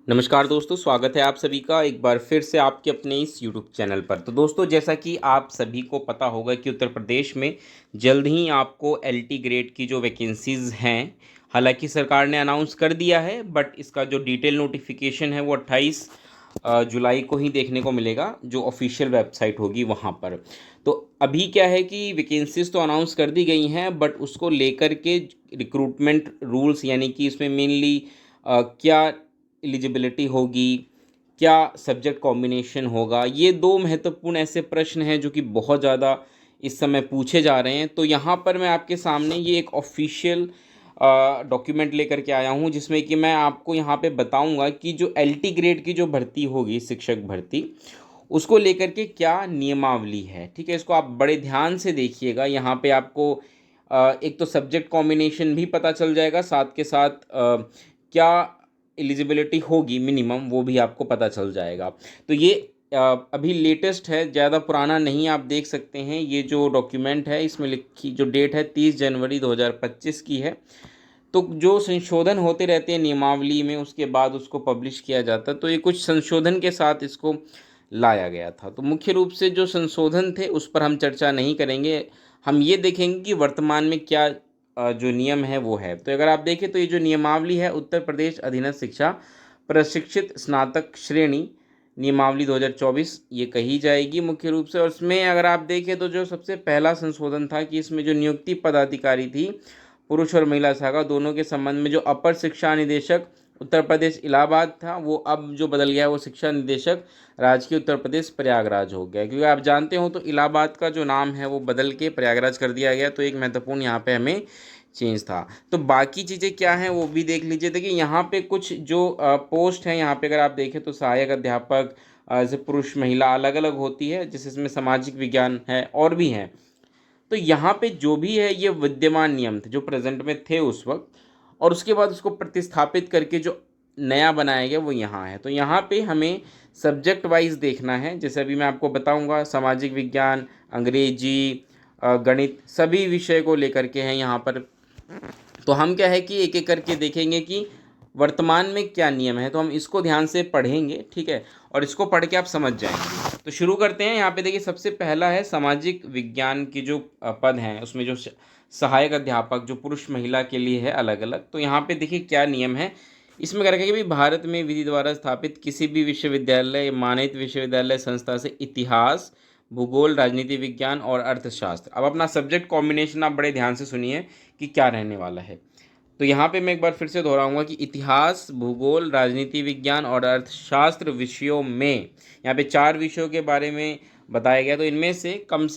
नमस्कार दोस्तों, स्वागत है आप सभी का एक बार फिर से आपके अपने इस यूट्यूब चैनल पर। तो दोस्तों, जैसा कि आप सभी को पता होगा कि उत्तर प्रदेश में जल्द ही आपको एलटी ग्रेड की जो वैकेंसीज़ हैं, हालांकि सरकार ने अनाउंस कर दिया है, बट इसका जो डिटेल नोटिफिकेशन है वो 28 जुलाई को ही देखने को मिलेगा, जो ऑफिशियल वेबसाइट होगी वहाँ पर। तो अभी क्या है कि वैकेंसीज़ तो अनाउंस कर दी गई हैं, बट उसको लेकर के रिक्रूटमेंट रूल्स, यानी कि इसमें मेनली क्या एलिजिबिलिटी होगी, क्या सब्जेक्ट कॉम्बिनेशन होगा, ये दो महत्वपूर्ण ऐसे प्रश्न हैं जो कि बहुत ज़्यादा इस समय पूछे जा रहे हैं। तो यहाँ पर मैं आपके सामने ये एक ऑफिशियल डॉक्यूमेंट लेकर के आया हूँ, जिसमें कि मैं आपको यहाँ पे बताऊँगा कि जो एलटी ग्रेड की जो भर्ती होगी, शिक्षक भर्ती, उसको लेकर के क्या नियमावली है। ठीक है, इसको आप बड़े ध्यान से देखिएगा। यहाँ पे आपको एक तो सब्जेक्ट कॉम्बिनेशन भी पता चल जाएगा, साथ के साथ क्या एलिजिबिलिटी होगी मिनिमम, वो भी आपको पता चल जाएगा। तो ये अभी लेटेस्ट है, ज़्यादा पुराना नहीं। आप देख सकते हैं ये जो डॉक्यूमेंट है, इसमें लिखी जो डेट है 30 जनवरी 2025 की है। तो जो संशोधन होते रहते हैं नियमावली में, उसके बाद उसको पब्लिश किया जाता है। तो ये कुछ संशोधन के साथ इसको लाया गया था। तो मुख्य रूप से जो संशोधन थे उस पर हम चर्चा नहीं करेंगे। हम ये देखेंगे कि वर्तमान में क्या जो नियम है वो है। तो अगर आप देखें तो ये जो नियमावली है, उत्तर प्रदेश अधीनस्थ शिक्षा प्रशिक्षित स्नातक श्रेणी नियमावली 2024 ये कही जाएगी मुख्य रूप से। और इसमें अगर आप देखें तो जो सबसे पहला संशोधन था कि इसमें जो नियुक्ति पदाधिकारी थी, पुरुष और महिला शाखा दोनों के संबंध में, जो अपर शिक्षा निदेशक उत्तर प्रदेश इलाहाबाद था, वो अब जो बदल गया है वो शिक्षा निदेशक राजकीय उत्तर प्रदेश प्रयागराज हो गया। क्योंकि आप जानते हो तो इलाहाबाद का जो नाम है वो बदल के प्रयागराज कर दिया गया। तो एक महत्वपूर्ण यहाँ पे हमें चेंज था। तो बाकी चीज़ें क्या हैं वो भी देख लीजिए। देखिए यहाँ पे कुछ जो पोस्ट हैं, यहाँ पे अगर आप देखें तो सहायक अध्यापक, जैसे पुरुष महिला अलग अलग होती है, जैसे इसमें सामाजिक विज्ञान है और भी हैं। तो यहाँ पे जो भी है ये विद्यमान नियम थे जो प्रेजेंट में थे उस वक्त, और उसके बाद उसको प्रतिस्थापित करके जो नया बनाया गया वो यहाँ है। तो यहाँ पे हमें सब्जेक्ट वाइज देखना है। जैसे अभी मैं आपको बताऊँगा, सामाजिक विज्ञान, अंग्रेजी, गणित, सभी विषय को लेकर के हैं यहाँ पर। तो हम क्या है कि एक एक करके देखेंगे कि वर्तमान में क्या नियम है। तो हम इसको ध्यान से पढ़ेंगे, ठीक है, और इसको पढ़ के आप समझ जाएंगे। तो शुरू करते हैं। यहाँ पे देखिए सबसे पहला है सामाजिक विज्ञान की जो पद हैं, उसमें जो सहायक अध्यापक जो पुरुष महिला के लिए है अलग अलग। तो यहाँ पे देखिए क्या नियम है। इसमें क्या रखा है कि भाई भारत में विधि द्वारा स्थापित किसी भी विश्वविद्यालय, मानित विश्वविद्यालय संस्था से इतिहास, भूगोल, राजनीति विज्ञान और अर्थशास्त्र। अब अपना सब्जेक्ट कॉम्बिनेशन आप बड़े ध्यान से सुनिए कि क्या रहने वाला है। तो यहाँ पे मैं एक बार फिर से दोहराऊंगा कि इतिहास, भूगोल, राजनीति विज्ञान और अर्थशास्त्र विषयों में, यहाँ पे 4 विषयों के बारे में बताया गया। तो इनमें से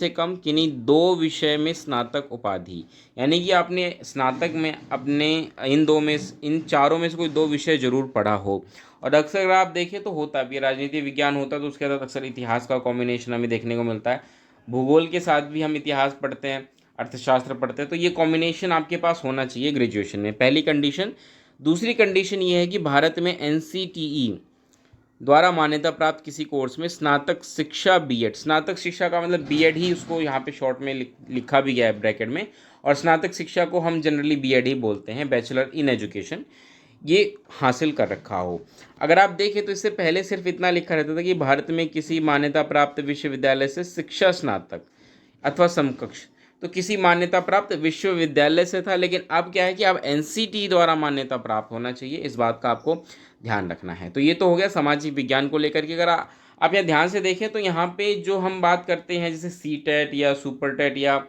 कम किन्हीं 2 विषय में स्नातक उपाधि, यानी कि आपने स्नातक में अपने इन चारों में से कोई 2 विषय जरूर पढ़ा हो। और अक्सर अगर आप देखें तो होता भी है, राजनीति विज्ञान होता है तो उसके साथ अक्सर इतिहास का कॉम्बिनेशन हमें देखने को मिलता है। भूगोल के साथ भी हम इतिहास पढ़ते हैं, अर्थशास्त्र पढ़ते हैं। तो ये कॉम्बिनेशन आपके पास होना चाहिए ग्रेजुएशन में, पहली कंडीशन। दूसरी कंडीशन ये है कि भारत में एनसीटीई द्वारा मान्यता प्राप्त किसी कोर्स में स्नातक शिक्षा बीएड, स्नातक शिक्षा का मतलब बीएड ही उसको यहाँ पे शॉर्ट में लिखा भी गया है ब्रैकेट में, और स्नातक शिक्षा को हम जनरली बीएड ही बोलते हैं, बैचलर इन एजुकेशन, ये हासिल कर रखा हो। अगर आप देखें तो इससे पहले सिर्फ इतना लिखा रहता था कि भारत में किसी मान्यता प्राप्त विश्वविद्यालय से शिक्षा स्नातक अथवा समकक्ष, तो किसी मान्यता प्राप्त विश्वविद्यालय से था। लेकिन अब क्या है कि अब एनसीटी द्वारा मान्यता प्राप्त होना चाहिए, इस बात का आपको ध्यान रखना है। तो ये तो हो गया सामाजिक विज्ञान को लेकर के। अगर आप यहाँ ध्यान से देखें तो यहाँ पे जो हम बात करते हैं जैसे सी टेट या सुपर टेट या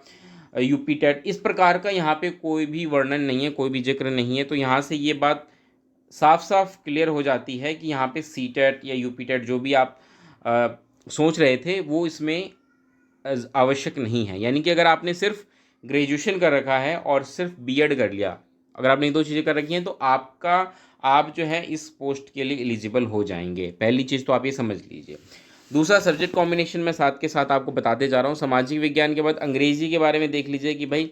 यूपी टेट, इस प्रकार का यहाँ पे कोई भी वर्णन नहीं है, कोई भी जिक्र नहीं है। तो यहाँ से ये बात साफ साफ क्लियर हो जाती है कि यहाँ पे सी टेट या यूपी टेट जो भी आप सोच रहे थे वो इसमें आवश्यक नहीं है। यानी कि अगर आपने सिर्फ ग्रेजुएशन कर रखा है और सिर्फ बीएड कर लिया, अगर आपने 2 चीज़ें कर रखी हैं, तो आप जो है इस पोस्ट के लिए एलिजिबल हो जाएंगे। पहली चीज़ तो आप ये समझ लीजिए। दूसरा सब्जेक्ट कॉम्बिनेशन में साथ के साथ आपको बताते जा रहा हूँ। सामाजिक विज्ञान के बाद अंग्रेजी के बारे में देख लीजिए कि भाई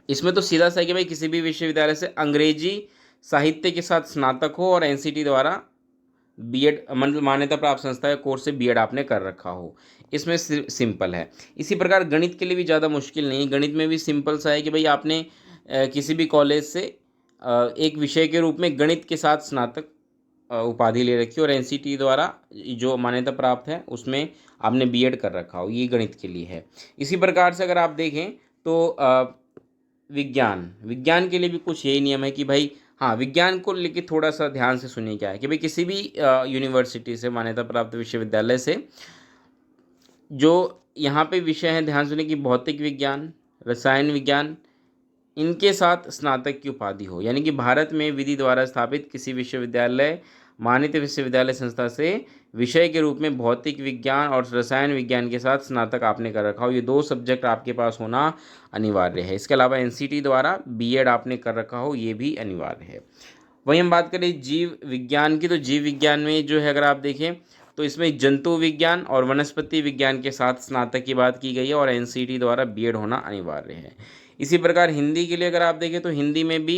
इसमें तो सीधा सा है कि भाई किसी भी विश्वविद्यालय से अंग्रेजी साहित्य के साथ स्नातक हो और एनसीटी द्वारा बीएड मतलब मान्यता प्राप्त संस्था या कोर्स से बीएड आपने कर रखा हो, इसमें सिंपल है। इसी प्रकार गणित के लिए भी ज़्यादा मुश्किल नहीं है। गणित में भी सिंपल सा है कि भाई आपने किसी भी कॉलेज से एक विषय के रूप में गणित के साथ स्नातक उपाधि ले रखी हो और एनसीटी द्वारा जो मान्यता प्राप्त है उसमें आपने बीएड कर रखा हो, ये गणित के लिए है। इसी प्रकार से अगर आप देखें तो विज्ञान विज्ञान के लिए भी कुछ यही नियम है कि भाई, हाँ, विज्ञान को लेके थोड़ा सा ध्यान से सुनिए क्या है कि भाई किसी भी यूनिवर्सिटी से, मान्यता प्राप्त विश्वविद्यालय से, जो यहाँ पे विषय हैं ध्यान सुनिए कि भौतिक विज्ञान, रसायन विज्ञान, इनके साथ स्नातक की उपाधि हो, यानी कि भारत में विधि द्वारा स्थापित किसी विश्वविद्यालय, मान्यता विश्वविद्यालय संस्था से विषय के रूप में भौतिक विज्ञान और रसायन विज्ञान के साथ स्नातक आपने कर रखा हो, ये 2 सब्जेक्ट आपके पास होना अनिवार्य है। इसके अलावा एनसीटी द्वारा बीएड आपने कर रखा हो, ये भी अनिवार्य है। वहीं हम बात करें जीव विज्ञान की, तो जीव विज्ञान में जो है अगर आप देखें तो इसमें जंतु विज्ञान और वनस्पति विज्ञान के साथ स्नातक की बात की गई है और एनसीटी द्वारा बीएड होना अनिवार्य है। इसी प्रकार हिंदी के लिए अगर आप देखें तो हिंदी में भी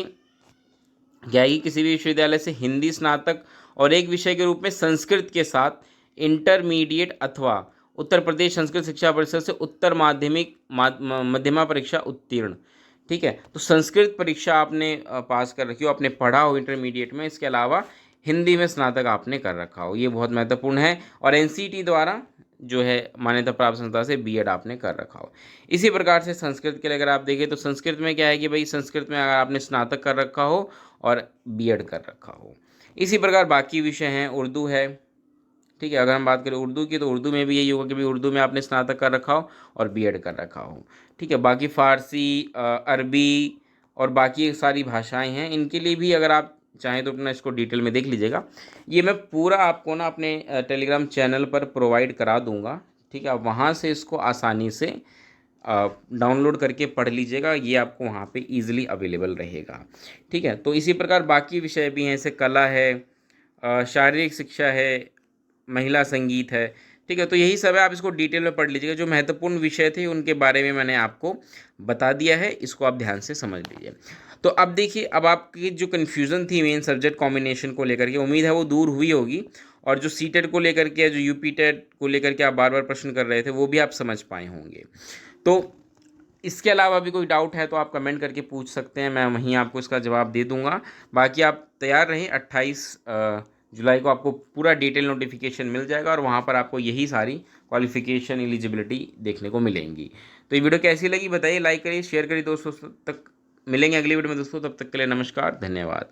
क्या है कि किसी भी विश्वविद्यालय से हिंदी स्नातक और एक विषय के रूप में संस्कृत के साथ इंटरमीडिएट अथवा उत्तर प्रदेश संस्कृत शिक्षा परिषद से उत्तर माध्यमिक मध्यमा परीक्षा उत्तीर्ण, ठीक है, तो संस्कृत परीक्षा आपने पास कर रखी हो, आपने पढ़ा हो इंटरमीडिएट में, इसके अलावा हिंदी में स्नातक आपने कर रखा हो, ये बहुत महत्वपूर्ण है। और एनसीटी द्वारा जो है मान्यता प्राप्त संस्था से बीएड आपने कर रखा हो। इसी प्रकार से संस्कृत के लिए अगर आप देखें तो संस्कृत में क्या है कि भाई संस्कृत में अगर आपने स्नातक कर रखा हो और बीएड कर रखा हो। इसी प्रकार बाकी विषय हैं, उर्दू है, ठीक है, अगर हम बात करें उर्दू की तो उर्दू में भी यही होगा कि भाई उर्दू में आपने स्नातक कर रखा हो और बीएड कर रखा हो, ठीक है। बाकी फ़ारसी, अरबी और बाकी सारी भाषाएं हैं, इनके लिए भी अगर आप चाहें तो अपना इसको डिटेल में देख लीजिएगा। ये मैं पूरा आपको ना अपने टेलीग्राम चैनल पर प्रोवाइड करा दूंगा, ठीक है, आप वहाँ से इसको आसानी से डाउनलोड करके पढ़ लीजिएगा, ये आपको वहाँ पे इजीली अवेलेबल रहेगा, ठीक है। तो इसी प्रकार बाकी विषय भी हैं, जैसे कला है, शारीरिक शिक्षा है, महिला संगीत है, ठीक है, तो यही सब है, आप इसको डिटेल में पढ़ लीजिएगा। जो महत्वपूर्ण विषय थे उनके बारे में मैंने आपको बता दिया है, इसको आप ध्यान से समझ लीजिए। तो अब देखिए, अब आपकी जो कन्फ्यूज़न थी मेन सब्जेक्ट कॉम्बिनेशन को लेकर के, उम्मीद है वो दूर हुई होगी, और जो सीटेट को लेकर के, जो यूपी टेट को लेकर के आप बार बार प्रश्न कर रहे थे, वो भी आप समझ पाए होंगे। तो इसके अलावा भी कोई डाउट है तो आप कमेंट करके पूछ सकते हैं, मैं वहीं आपको इसका जवाब दे दूंगा। बाकी आप तैयार रहें, 28 जुलाई को आपको पूरा डिटेल नोटिफिकेशन मिल जाएगा और वहाँ पर आपको यही सारी क्वालिफिकेशन, एलिजिबिलिटी देखने को मिलेंगी। तो ये वीडियो कैसी लगी बताइए, लाइक करिए, शेयर करिए दोस्तों तक। मिलेंगे अगली वीडियो में दोस्तों, तब तक के लिए नमस्कार, धन्यवाद।